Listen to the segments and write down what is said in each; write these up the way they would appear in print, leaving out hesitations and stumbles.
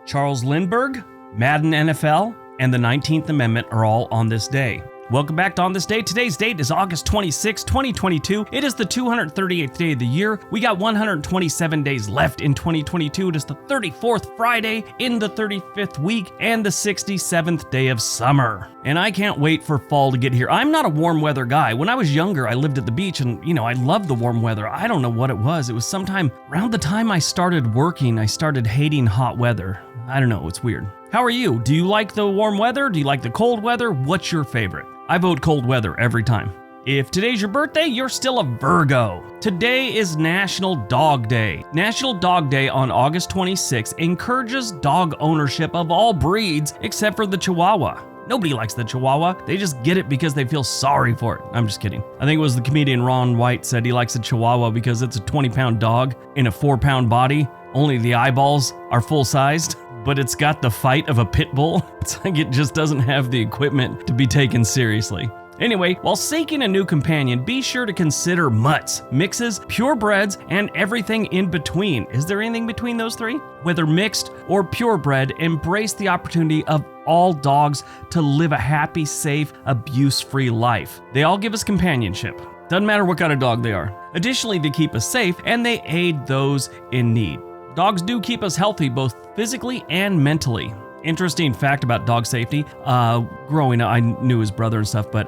Charles Lindbergh, Madden NFL, and the 19th Amendment are all on this day. Welcome back to On This Day. Today's date is August 26, 2022. It is the 238th day of the year. We got 127 days left in 2022. It is the 34th Friday in the 35th week and the 67th day of summer. And I can't wait for fall to get here. I'm not a warm weather guy. When I was younger, I lived at the beach and, I loved the warm weather. I don't know what it was. It was sometime around the time I started working, I started hating hot weather. I don't know, it's weird. How are you? Do you like the warm weather? Do you like the cold weather? What's your favorite? I vote cold weather every time. If today's your birthday, you're still a Virgo. Today is National Dog Day. National Dog Day on August 26 encourages dog ownership of all breeds except for the Chihuahua. Nobody likes the Chihuahua. They just get it because they feel sorry for it. I'm just kidding. I think it was the comedian Ron White said he likes the Chihuahua because it's a 20-pound dog in a 4-pound body. Only the eyeballs are full-sized. But it's got the fight of a pit bull. It's like it just doesn't have the equipment to be taken seriously. Anyway, while seeking a new companion, be sure to consider mutts, mixes, purebreds, and everything in between. Is there anything between those three? Whether mixed or purebred, embrace the opportunity of all dogs to live a happy, safe, abuse-free life. They all give us companionship. Doesn't matter what kind of dog they are. Additionally, they keep us safe and they aid those in need. Dogs do keep us healthy both physically and mentally. Interesting fact about dog safety. Growing up, I knew his brother and stuff, but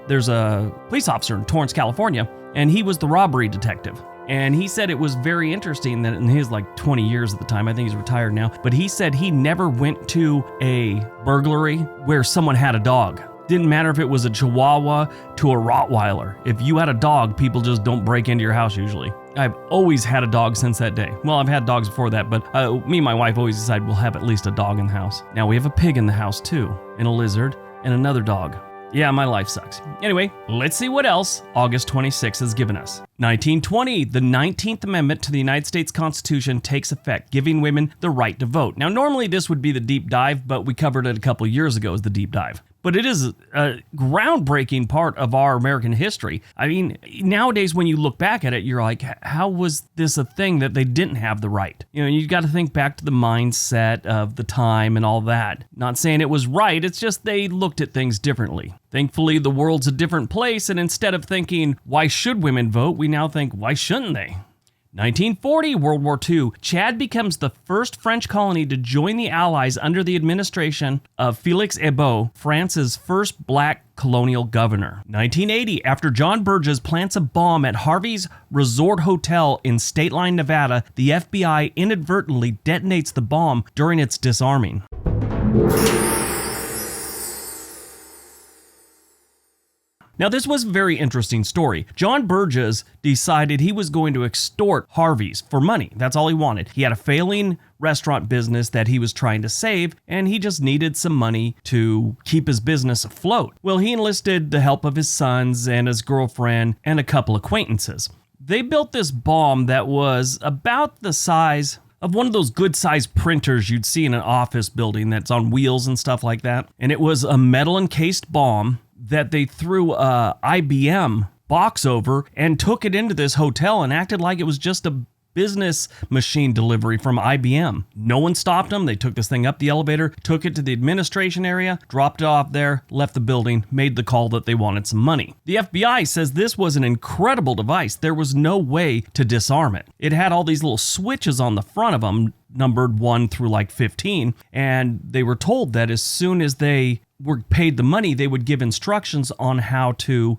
there's a police officer in Torrance, California, and he was the robbery detective. And he said it was very interesting that in his 20 years at the time, I think he's retired now, but he said he never went to a burglary where someone had a dog. Didn't matter if it was a Chihuahua to a Rottweiler. If you had a dog, people just don't break into your house usually. I've always had a dog since that day. Well, I've had dogs before that, but me and my wife always decide we'll have at least a dog in the house. Now we have a pig in the house too, and a lizard, and another dog. Yeah, my life sucks. Anyway, let's see what else August 26 has given us. 1920, the 19th Amendment to the United States Constitution takes effect, giving women the right to vote. Now, normally this would be the deep dive, but we covered it a couple years ago as the deep dive. But it is a groundbreaking part of our American history. I mean, nowadays when you look back at it, you're like, how was this a thing that they didn't have the right? You got to think back to the mindset of the time and all that. Not saying it was right, it's just they looked at things differently. Thankfully, the world's a different place, and instead of thinking, why should women vote, we now think, why shouldn't they? 1940, World War II, Chad becomes the first French colony to join the Allies under the administration of Félix Hébeau, France's first black colonial governor. 1980, after John Burgess plants a bomb at Harvey's Resort Hotel in State Line, Nevada, the FBI inadvertently detonates the bomb during its disarming. Now, this was a very interesting story. John Burgess decided he was going to extort Harvey's for money. That's all he wanted. He had a failing restaurant business that he was trying to save, and he just needed some money to keep his business afloat. Well, he enlisted the help of his sons and his girlfriend and a couple acquaintances. They built this bomb that was about the size of one of those good-sized printers you'd see in an office building that's on wheels and stuff like that. And it was a metal-encased bomb that they threw a IBM box over and took it into this hotel and acted like it was just a business machine delivery from IBM. No one stopped them. They took this thing up the elevator, took it to the administration area, dropped it off there, left the building, made the call that they wanted some money. The FBI says this was an incredible device. There was no way to disarm it. It had all these little switches on the front of them, numbered 1 through 15, and they were told that as soon as they were paid the money, they would give instructions on how to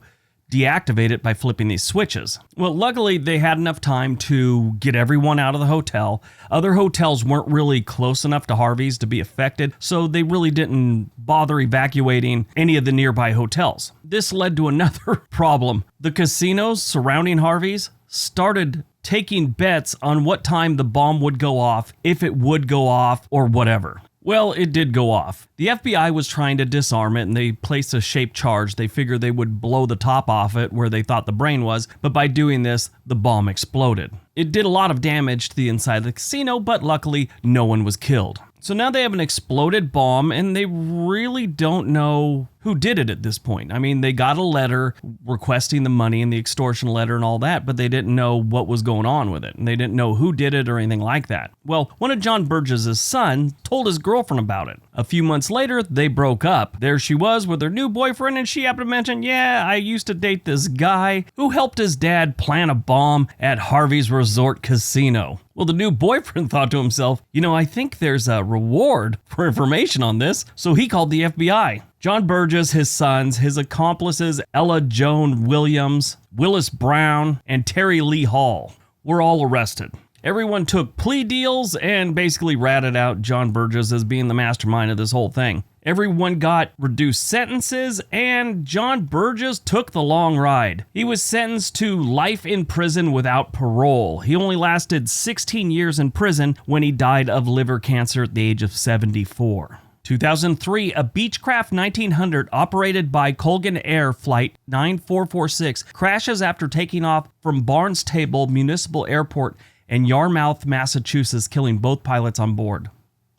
deactivate it by flipping these switches. Well, luckily they had enough time to get everyone out of the hotel. Other hotels weren't really close enough to Harvey's to be affected, so they really didn't bother evacuating any of the nearby hotels. This led to another problem. The casinos surrounding Harvey's started taking bets on what time the bomb would go off, if it would go off, or whatever. Well, it did go off. The FBI was trying to disarm it, and they placed a shaped charge. They figured they would blow the top off it where they thought the brain was, but by doing this, the bomb exploded. It did a lot of damage to the inside of the casino, but luckily, no one was killed. So now they have an exploded bomb, and they really don't know who did it at this point. I mean, they got a letter requesting the money and the extortion letter and all that, but they didn't know what was going on with it. And they didn't know who did it or anything like that. Well, one of John Burgess' sons told his girlfriend about it. A few months later, they broke up. There she was with her new boyfriend, and she happened to mention, yeah, I used to date this guy who helped his dad plan a bomb at Harvey's resort casino. Well, the new boyfriend thought to himself, I think there's a reward for information on this, so he called the FBI. John Burgess, his sons, his accomplices, Ella Joan Williams, Willis Brown, and Terry Lee Hall were all arrested. Everyone took plea deals and basically ratted out John Burgess as being the mastermind of this whole thing. Everyone got reduced sentences, and John Burgess took the long ride. He was sentenced to life in prison without parole. He only lasted 16 years in prison when he died of liver cancer at the age of 74. 2003, a Beechcraft 1900 operated by Colgan Air Flight 9446 crashes after taking off from Barnstable Municipal Airport in Yarmouth, Massachusetts, killing both pilots on board.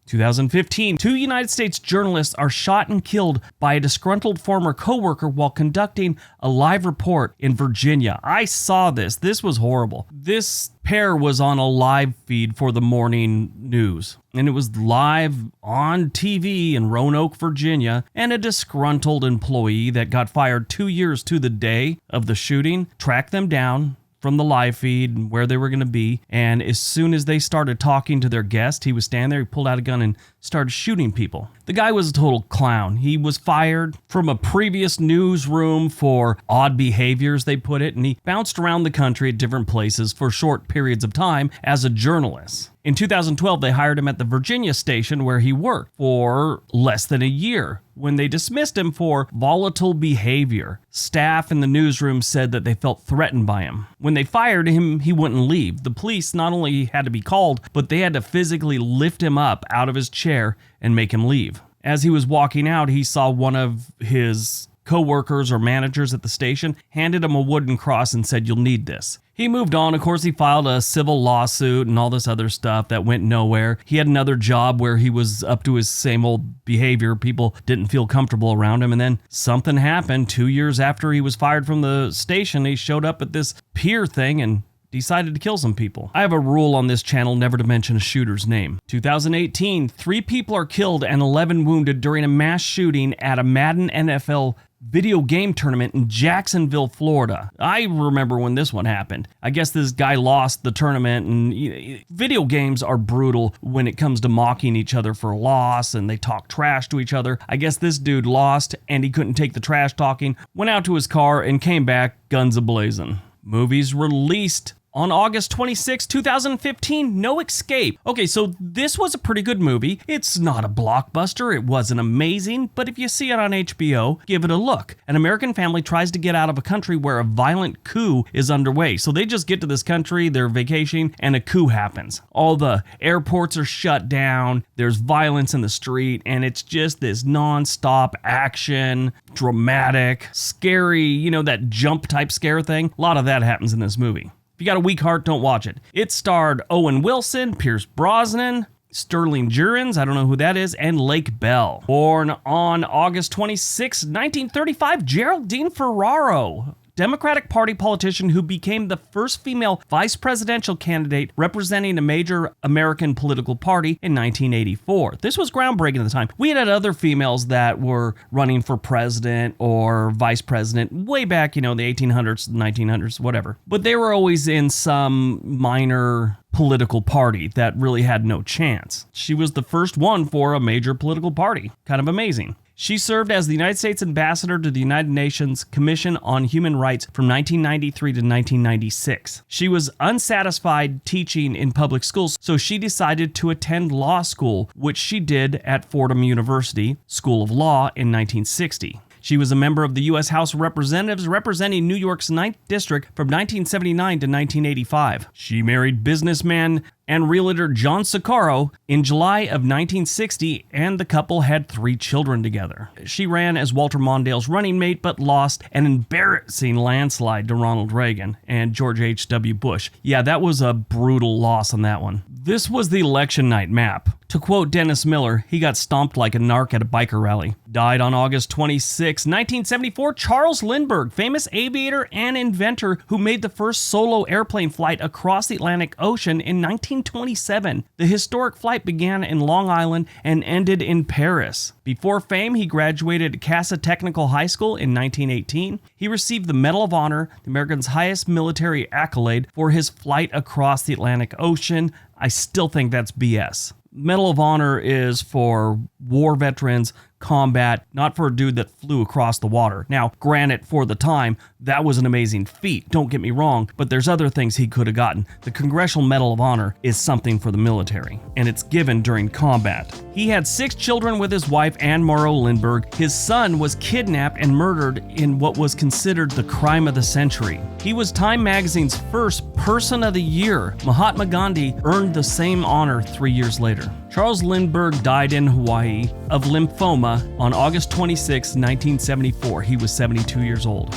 2015, 2 United States journalists are shot and killed by a disgruntled former coworker while conducting a live report in Virginia. I saw this. This was horrible. This pair was on a live feed for the morning news, and it was live on TV in Roanoke, Virginia, and a disgruntled employee that got fired 2 years to the day of the shooting tracked them down from the live feed and where they were going to be. And as soon as they started talking to their guest, he was standing there, he pulled out a gun and started shooting people. The guy was a total clown. He was fired from a previous newsroom for odd behaviors, they put it, and he bounced around the country at different places for short periods of time as a journalist. In 2012, they hired him at the Virginia station where he worked for less than a year when they dismissed him for volatile behavior. Staff in the newsroom said that they felt threatened by him. When they fired him, he wouldn't leave. The police not only had to be called, but they had to physically lift him up out of his chair and make him leave. As he was walking out, he saw one of his co-workers or managers at the station, handed him a wooden cross and said, "You'll need this." He moved on. Of course, he filed a civil lawsuit and all this other stuff that went nowhere. He had another job where he was up to his same old behavior. People didn't feel comfortable around him. And then something happened 2 years after he was fired from the station. He showed up at this pier thing and decided to kill some people. I have a rule on this channel never to mention a shooter's name. 2018, 3 people are killed and 11 wounded during a mass shooting at a Madden NFL video game tournament in Jacksonville, Florida. I remember when this one happened. I guess this guy lost the tournament, and video games are brutal when it comes to mocking each other for loss, and they talk trash to each other. I guess this dude lost, and he couldn't take the trash talking, went out to his car, and came back guns a-blazing. Movies released on August 26, 2015, No Escape. Okay, so this was a pretty good movie. It's not a blockbuster, it wasn't amazing, but if you see it on HBO, give it a look. An American family tries to get out of a country where a violent coup is underway. So they just get to this country, they're vacationing, and a coup happens. All the airports are shut down, there's violence in the street, and it's just this non-stop action, dramatic, scary, that jump type scare thing. A lot of that happens in this movie. If you got a weak heart, don't watch it. It starred Owen Wilson, Pierce Brosnan, Sterling Jurgens, I don't know who that is, and Lake Bell. Born on August 26, 1935, Geraldine Ferraro, Democratic Party politician who became the first female vice presidential candidate representing a major American political party in 1984. This was groundbreaking at the time. We had other females that were running for president or vice president way back, the 1800s, 1900s, whatever. But they were always in some minor political party that really had no chance. She was the first one for a major political party. Kind of amazing. She served as the United States Ambassador to the United Nations Commission on Human Rights from 1993 to 1996. She was unsatisfied teaching in public schools, so she decided to attend law school, which she did at Fordham University School of Law in 1960. She was a member of the U.S. House of Representatives representing New York's 9th District from 1979 to 1985. She married businessman and realtor John Socorro in July of 1960, and the couple had 3 children together. She ran as Walter Mondale's running mate, but lost an embarrassing landslide to Ronald Reagan and George H.W. Bush. Yeah, that was a brutal loss on that one. This was the election night map. To quote Dennis Miller, he got stomped like a narc at a biker rally. Died on August 26, 1974, Charles Lindbergh, famous aviator and inventor who made the first solo airplane flight across the Atlantic Ocean in 1927. The historic flight began in Long Island and ended in Paris. Before fame, he graduated at Casa Technical High School in 1918. He received the Medal of Honor, the American's highest military accolade, for his flight across the Atlantic Ocean. I still think that's BS. Medal of Honor is for war veterans, combat, not for a dude that flew across the water. Now, granted, for the time, that was an amazing feat, don't get me wrong, but there's other things he could have gotten. The Congressional Medal of Honor is something for the military, and it's given during combat. He had 6 children with his wife, Anne Morrow Lindbergh. His son was kidnapped and murdered in what was considered the crime of the century. He was Time Magazine's first Person of the Year. Mahatma Gandhi earned the same honor 3 years later. Charles Lindbergh died in Hawaii of lymphoma on August 26, 1974. He was 72 years old.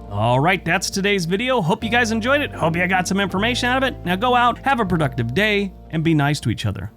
All right, that's today's video. Hope you guys enjoyed it. Hope you got some information out of it. Now go out, have a productive day, and be nice to each other.